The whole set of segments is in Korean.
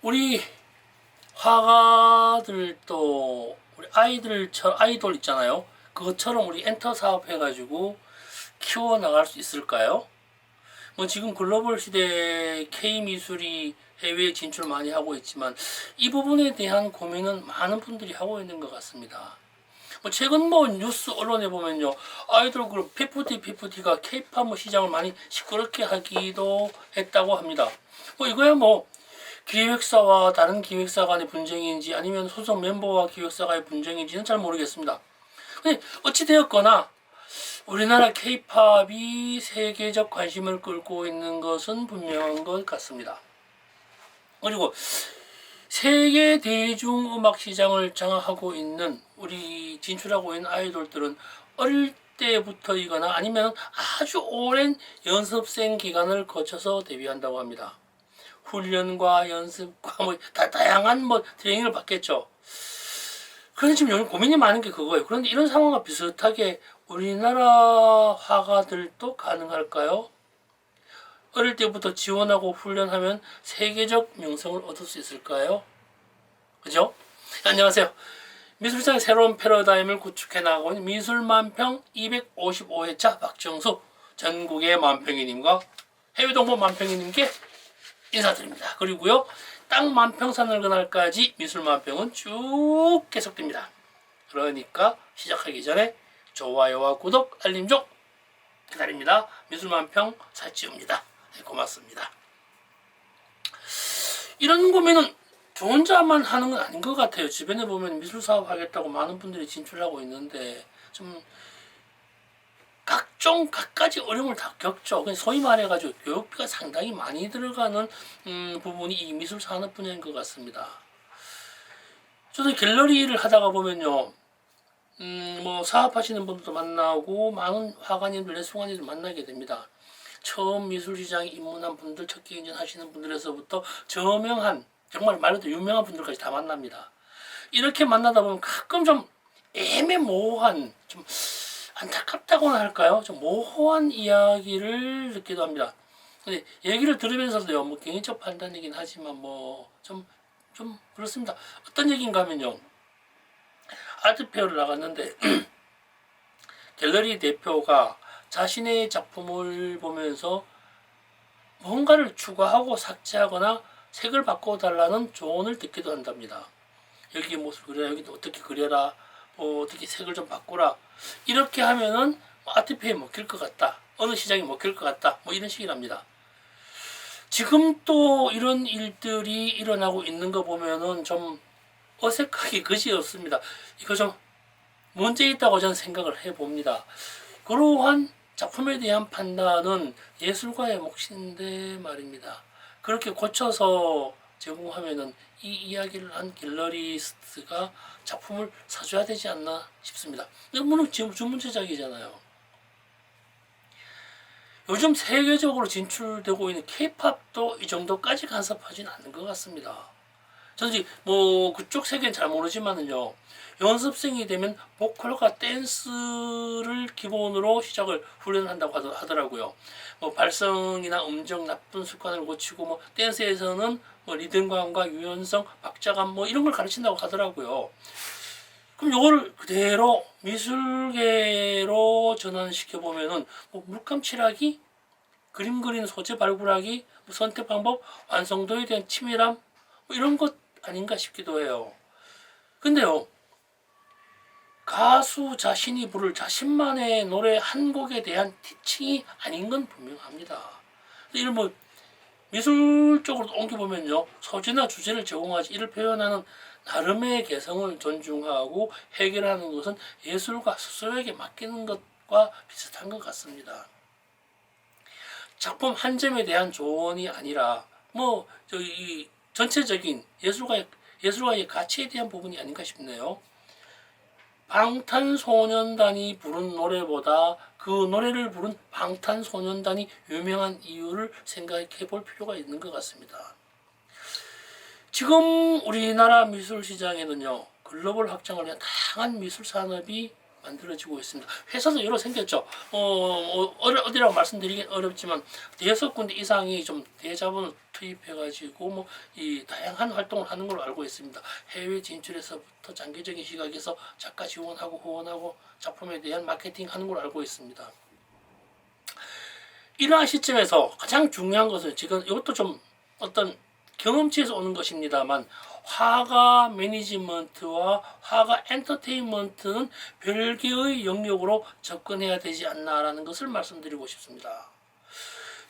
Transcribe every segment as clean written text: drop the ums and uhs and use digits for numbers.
우리 화가들도 우리 아이돌 있잖아요. 그것처럼 우리 엔터 사업 해가지고 키워나갈 수 있을까요? 뭐 지금 글로벌 시대에 K미술이 해외 진출 많이 하고 있지만 이 부분에 대한 고민은 많은 분들이 하고 있는 것 같습니다. 뭐 최근 뭐 뉴스 언론에 보면요, 아이돌 그룹 피프티가 K-팝 시장을 많이 시끄럽게 하기도 했다고 합니다. 뭐 이거야 뭐 기획사와 다른 기획사 간의 분쟁인지 아니면 소속 멤버와 기획사가의 분쟁인지는 잘 모르겠습니다. 근데 어찌되었거나 우리나라 K-팝이 세계적 관심을 끌고 있는 것은 분명한 것 같습니다. 그리고 세계 대중음악 시장을 장악하고 있는 우리 진출하고 있는 아이돌들은 어릴 때부터이거나 아니면 아주 오랜 연습생 기간을 거쳐서 데뷔한다고 합니다. 훈련과 연습과 뭐 다양한 뭐 트레이닝을 받겠죠. 그런데 지금 여기 고민이 많은 게 그거예요. 그런데 이런 상황과 비슷하게 우리나라 화가들도 가능할까요? 어릴 때부터 지원하고 훈련하면 세계적 명성을 얻을 수 있을까요? 그죠? 안녕하세요. 미술사의 새로운 패러다임을 구축해 나가고 있는 미술만평 255회차 박정수 전국의 만평이님과 해외동포 만평이님께 인사드립니다. 그리고요, 땅 만평산을 그날까지 미술 만평은 쭉 계속됩니다. 그러니까 시작하기 전에 좋아요와 구독, 알림 좀 기다립니다. 미술 만평 사치입니다. 네, 고맙습니다. 이런 고민은 저 혼자만 하는 건 아닌 것 같아요. 주변에 보면 미술 사업 하겠다고 많은 분들이 진출하고 있는데 좀 각가지 어려움을 다 겪죠. 소위 말해가지고 교육비가 상당히 많이 들어가는 부분이 이 미술 산업 분야인 것 같습니다. 저도 갤러리를 하다가 보면요, 뭐 사업하시는 분들도 만나고 많은 화가님들, 내숭아님들 만나게 됩니다. 처음 미술시장에 입문한 분들, 첫 경연 하시는 분들에서부터 저명한, 정말 말 그대로 유명한 분들까지 다 만납니다. 이렇게 만나다 보면 가끔 좀 애매모호한, 좀 안타깝다고나 할까요? 좀 모호한 이야기를 듣기도 합니다. 근데 얘기를 들으면서도요, 뭐 개인적 판단이긴 하지만 뭐 좀 그렇습니다. 어떤 얘기인가 하면요, 아트페어를 나갔는데 갤러리 대표가 자신의 작품을 보면서 뭔가를 추가하고 삭제하거나 색을 바꿔달라는 조언을 듣기도 한답니다. 여기 모습 그려라, 여기 어떻게 그려라, 뭐 어떻게 색을 좀 바꾸라, 이렇게 하면은 아트페어에 먹힐 것 같다, 어느 시장에 먹힐 것 같다, 뭐 이런 식이랍니다. 지금 또 이런 일들이 일어나고 있는 거 보면은 좀 어색하기 그지 없습니다. 이거 좀 문제 있다고 저는 생각을 해봅니다. 그러한 작품에 대한 판단은 예술가의 몫인데 말입니다. 그렇게 고쳐서 제공하면은 이 이야기를 한 갤러리스트가 작품을 사줘야 되지 않나 싶습니다. 물론 지금 주문 제작이잖아요. 요즘 세계적으로 진출되고 있는 K-팝도 이 정도까지 간섭하지는 않는 것 같습니다. 저는 뭐 그쪽 세계는 잘 모르지만은요, 연습생이 되면 보컬과 댄스를 기본으로 시작을 훈련한다고 하더라고요. 뭐 발성이나 음정 나쁜 습관을 고치고, 뭐 댄스에서는 뭐 리듬감과 유연성, 박자감 뭐 이런 걸 가르친다고 하더라고요. 그럼 이거를 그대로 미술계로 전환시켜 보면은 뭐 물감 칠하기, 그림 그리는 소재 발굴하기, 뭐 선택 방법, 완성도에 대한 치밀함, 뭐 이런 것 아닌가 싶기도 해요. 근데요, 가수 자신이 부를 자신만의 노래 한 곡에 대한 티칭이 아닌 건 분명합니다. 이를 뭐 미술적으로 옮겨보면요, 소재나 주제를 제공하지 이를 표현하는 나름의 개성을 존중하고 해결하는 것은 예술가 스스로에게 맡기는 것과 비슷한 것 같습니다. 작품 한 점에 대한 조언이 아니라 뭐 저기 전체적인 예술가의 가치에 대한 부분이 아닌가 싶네요. 방탄소년단이 부른 노래보다 그 노래를 부른 방탄소년단이 유명한 이유를 생각해 볼 필요가 있는 것 같습니다. 지금 우리나라 미술 시장에는요, 글로벌 확장을 위한 다양한 미술 산업이 만들어지고 있습니다. 회사도 여러 생겼죠. 어디라고 말씀드리긴 어렵지만 6군데 이상이 좀 대자본을 투입해가지고 뭐 이 다양한 활동을 하는 걸로 알고 있습니다. 해외 진출에서부터 장기적인 시각에서 작가 지원하고 후원하고 작품에 대한 마케팅 하는 걸로 알고 있습니다. 이러한 시점에서 가장 중요한 것은 지금 이것도 좀 어떤 경험치에서 오는 것입니다만 화가 매니지먼트와 화가 엔터테인먼트는 별개의 영역으로 접근해야 되지 않나라는 것을 말씀드리고 싶습니다.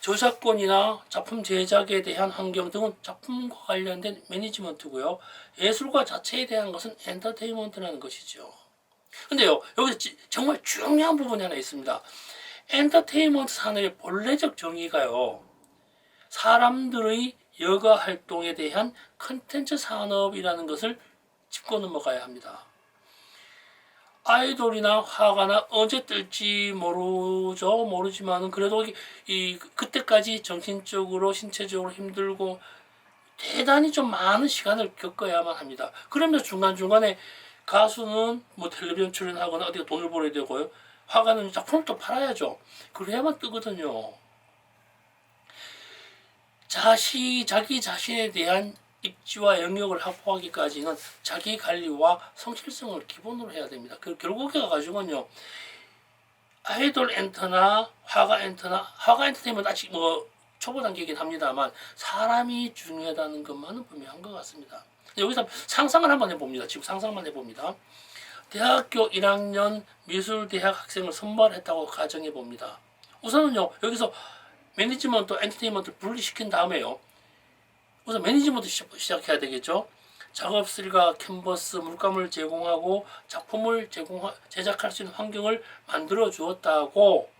저작권이나 작품 제작에 대한 환경 등은 작품과 관련된 매니지먼트고요. 예술가 자체에 대한 것은 엔터테인먼트라는 것이죠. 근데요, 여기서 정말 중요한 부분이 하나 있습니다. 엔터테인먼트 산업의 본래적 정의가요, 사람들의 여가 활동에 대한 컨텐츠 산업이라는 것을 짚고 넘어가야 합니다. 아이돌이나 화가나 언제 뜰지 모르지만은 그래도 그때까지 정신적으로 신체적으로 힘들고 대단히 좀 많은 시간을 겪어야만 합니다. 그러면서 중간중간에 가수는 뭐 텔레비전 출연하거나 어디가 돈을 벌어야 되고요. 화가는 작품을 또 팔아야죠. 그래야만 뜨거든요. 자기 자신에 대한 입지와 영역을 확보하기까지는 자기 관리와 성실성을 기본으로 해야 됩니다. 결국에 가지고는요, 아이돌 엔터나 화가 엔터테인먼트 아직 뭐 초보 단계이긴 합니다만 사람이 중요하다는 것만은 분명한 것 같습니다. 여기서 상상을 한번 해봅니다. 지금 상상만 해봅니다. 대학교 1학년 미술대학 학생을 선발했다고 가정해봅니다. 우선은요, 여기서 매니지먼트, 엔터테인먼트를 분리시킨 다음에요, 우선 매니지먼트 시작해야 되겠죠. 작업실과 캔버스, 물감을 제공하고 작품을 제작할 수 있는 환경을 만들어 주었다고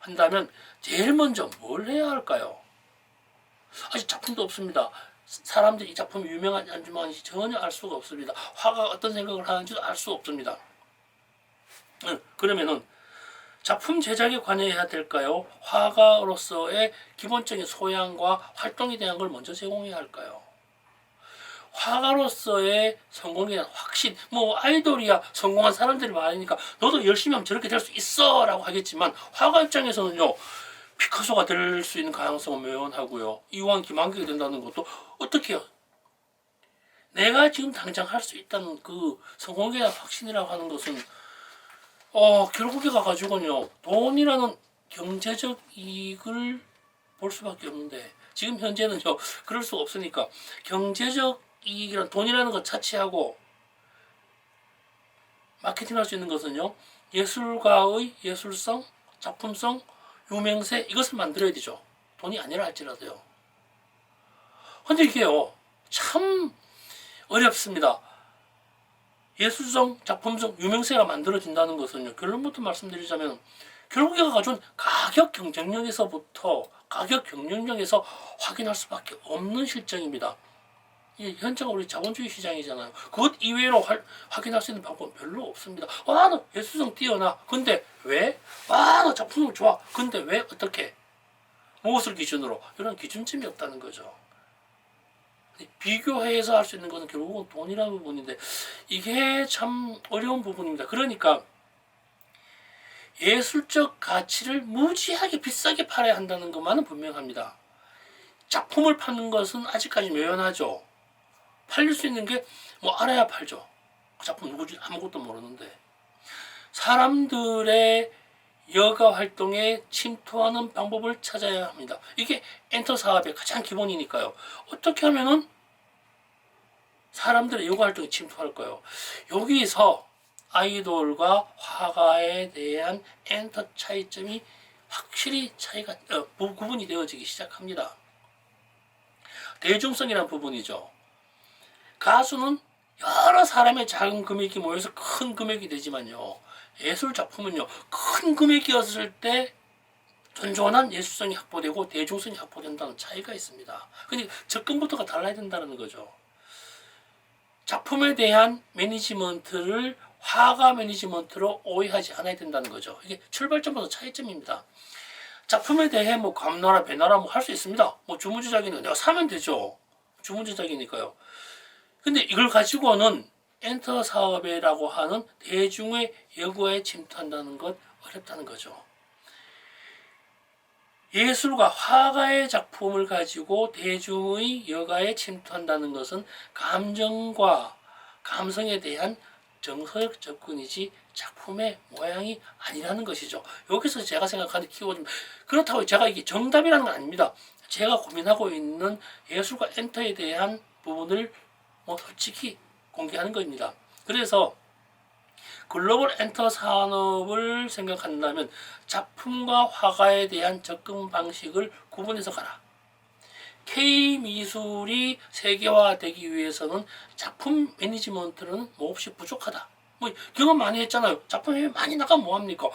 한다면 제일 먼저 뭘 해야 할까요? 아직 작품도 없습니다. 사람들이 이 작품이 유명한지 안 유명한지 전혀 알 수가 없습니다. 화가 어떤 생각을 하는지도 알 수 없습니다. 그러면은 작품 제작에 관여해야 될까요? 화가로서의 기본적인 소양과 활동에 대한 걸 먼저 제공해야 할까요? 화가로서의 성공에 대한 확신, 뭐 아이돌이야 성공한 사람들이 많으니까 너도 열심히 하면 저렇게 될 수 있어 라고 하겠지만 화가 입장에서는요, 피카소가 될 수 있는 가능성은 매원하고요, 이왕 김한국이 된다는 것도 어떻게 해요? 내가 지금 당장 할 수 있다는 그 성공에 대한 확신이라고 하는 것은 결국에 가가지고는요, 돈이라는 경제적 이익을 볼 수밖에 없는데 지금 현재는요, 그럴 수가 없으니까 경제적 이익이란 돈이라는 것 차치하고 마케팅할 수 있는 것은요, 예술가의 예술성, 작품성, 유명세, 이것을 만들어야 되죠. 돈이 아니라 할지라도요. 근데 이게요, 참 어렵습니다. 예술성, 작품성, 유명세가 만들어진다는 것은요, 결론부터 말씀드리자면 결국에 가져온 가격 경쟁력에서 확인할 수밖에 없는 실정입니다. 이 현재가 우리 자본주의 시장이잖아요. 그것 이외로 확인할 수 있는 방법은 별로 없습니다. 너 예술성 뛰어나. 근데 왜? 너 작품성 좋아. 근데 왜? 어떻게? 무엇을 기준으로? 이런 기준점이 없다는 거죠. 비교해서 할 수 있는 것은 결국은 돈이라는 부분인데 이게 참 어려운 부분입니다. 그러니까 예술적 가치를 무지하게 비싸게 팔아야 한다는 것만은 분명합니다. 작품을 파는 것은 아직까지 매연하죠. 팔릴 수 있는 게 뭐 알아야 팔죠. 그 작품 누구지 아무것도 모르는데. 사람들의 여가 활동에 침투하는 방법을 찾아야 합니다. 이게 엔터 사업의 가장 기본이니까요. 어떻게 하면은 사람들의 여가 활동에 침투할까요? 여기서 아이돌과 화가에 대한 엔터 차이점이 확실히 구분이 되어지기 시작합니다. 대중성이라는 부분이죠. 가수는 여러 사람의 작은 금액이 모여서 큰 금액이 되지만요, 예술 작품은요, 큰 금액이었을 때 존존한 예술성이 확보되고 대중성이 확보된다는 차이가 있습니다. 그러니까 접근부터가 달라야 된다는 거죠. 작품에 대한 매니지먼트를 화가 매니지먼트로 오해하지 않아야 된다는 거죠. 이게 출발점부터 차이점입니다. 작품에 대해 뭐 감나라 배나라 뭐 할 수 있습니다. 뭐 주문제작이니까 내가 사면 되죠. 주문제작이니까요. 근데 이걸 가지고는 엔터 사업이라고 하는 대중의 여가에 침투한다는 것 어렵다는 거죠. 예술가, 화가의 작품을 가지고 대중의 여가에 침투한다는 것은 감정과 감성에 대한 정서적 접근이지 작품의 모양이 아니라는 것이죠. 여기서 제가 생각하는 키워드, 그렇다고 제가 이게 정답이라는 건 아닙니다. 제가 고민하고 있는 예술과 엔터에 대한 부분을 솔직히 공개하는 겁니다. 그래서 글로벌 엔터 산업을 생각한다면 작품과 화가에 대한 접근 방식을 구분해서 가라. K미술이 세계화되기 위해서는 작품 매니지먼트는 몹시 부족하다. 경험 많이 했잖아요. 작품이 많이 나가면 뭐합니까?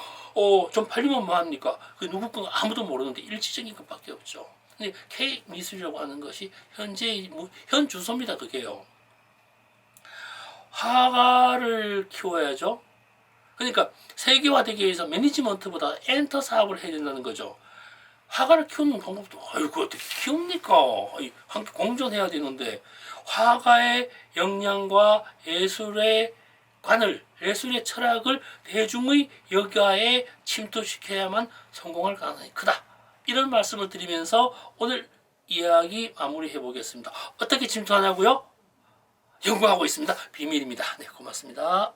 좀 팔리면 뭐합니까? 그 누구 건가 아무도 모르는데 일시적인 것밖에 없죠. 근데 K미술이라고 하는 것이 현 주소입니다. 그게요. 화가를 키워야죠. 그러니까 세계화되기 위해서 매니지먼트보다 엔터 사업을 해야 된다는 거죠. 화가를 키우는 방법도 아이고 어떻게 키웁니까? 함께 공존해야 되는데 화가의 역량과 예술의 예술의 철학을 대중의 여가에 침투시켜야만 성공할 가능성이 크다. 이런 말씀을 드리면서 오늘 이야기 마무리해 보겠습니다. 어떻게 침투하냐고요? 연구하고 있습니다. 비밀입니다. 네, 고맙습니다.